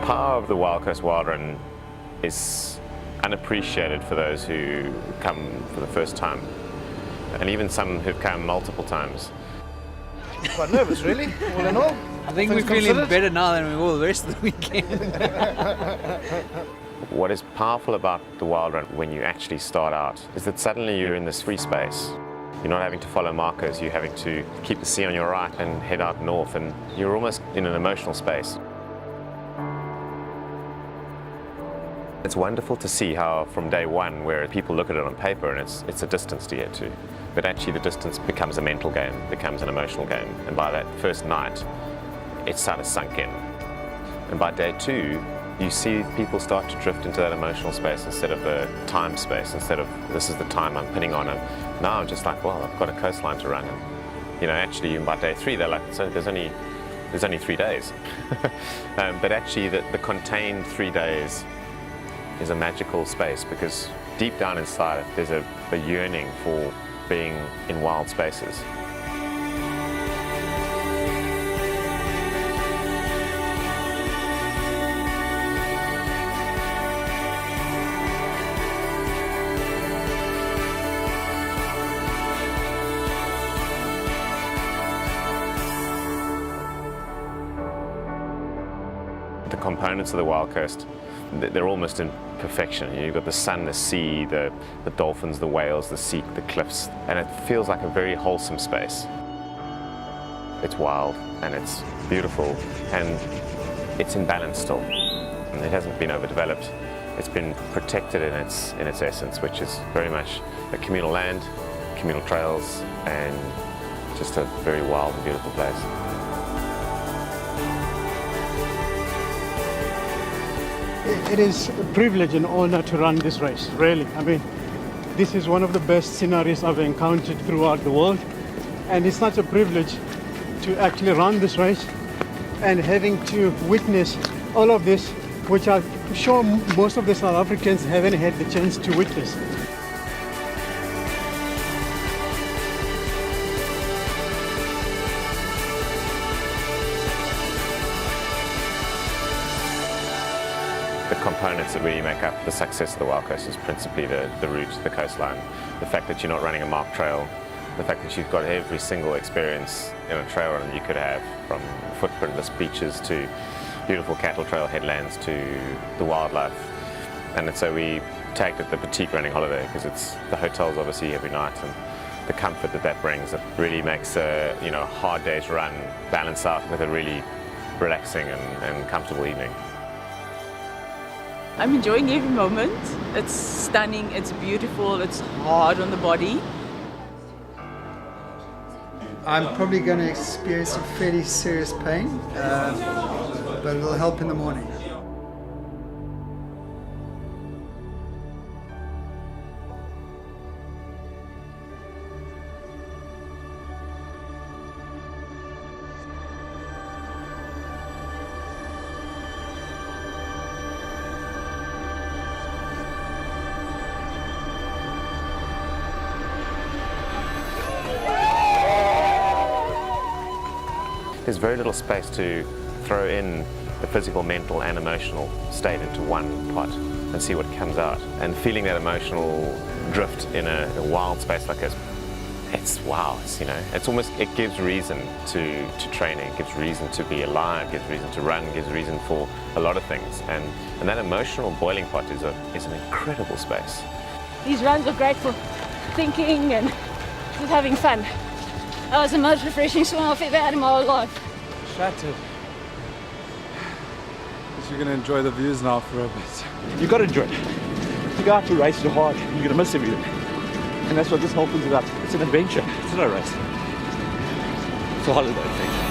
power of the Wildcoast Wildrun is unappreciated for those who come for the first time, and even some who've come multiple times. Quite nervous, really, all in all. I think we're feeling better now than we were the rest of the weekend. What is powerful about the Wildrun when you actually start out is that suddenly you're in this free space. You're not having to follow markers, you're having to keep the sea on your right and head out north, and you're almost in an emotional space. It's wonderful to see how from day one, where people look at it on paper and it's a distance to get to, but actually the distance becomes a mental game, becomes an emotional game, and by that first night it's sort of sunk in. And by day two you see people start to drift into that emotional space instead of a time space, instead of this is the time I'm pinning on, and now I'm just like, well, I've got a coastline to run, and actually by day three they're like, so there's only 3 days. But actually the contained 3 days is a magical space, because deep down inside there's a yearning for being in wild spaces. The components of the Wild Coast, they're almost in perfection. You've got the sun, the sea, the dolphins, the whales, the sea, the cliffs, and it feels like a very wholesome space. It's wild and it's beautiful and it's in balance still. And it hasn't been overdeveloped. It's been protected in its essence, which is very much a communal land, communal trails, and just a very wild and beautiful place. It is a privilege and honor to run this race, really. I mean, this is one of the best scenarios I've encountered throughout the world, and it's such a privilege to actually run this race and having to witness all of this, which I'm sure most of the South Africans haven't had the chance to witness. The components that really make up the success of the Wild Coast is principally the route, the coastline, the fact that you're not running a marked trail, the fact that you've got every single experience in a trail run that you could have, from footprintless beaches to beautiful cattle trail headlands to the wildlife. And so we tagged it the boutique running holiday, because it's the hotels obviously every night, and the comfort that brings, it really makes a hard day's run balance out with a really relaxing and comfortable evening. I'm enjoying every moment. It's stunning, it's beautiful, it's hard on the body. I'm probably going to experience some fairly serious pain, but it'll help in the morning. There's very little space to throw in the physical, mental and emotional state into one pot and see what comes out. And feeling that emotional drift in a wild space like this, it's wow, it's almost, it gives reason to training, it gives reason to be alive, gives reason to run, gives reason for a lot of things. And that emotional boiling pot is an incredible space. These runs are great for thinking and just having fun. That was the most refreshing swim I've ever had in my whole life. Shattered. Guess you're going to enjoy the views now for a bit. You've got to enjoy it. If you go out to race, you're hard, you're going to miss everything. And that's what this whole thing's about. It's an adventure, it's not a race. It's a holiday thing.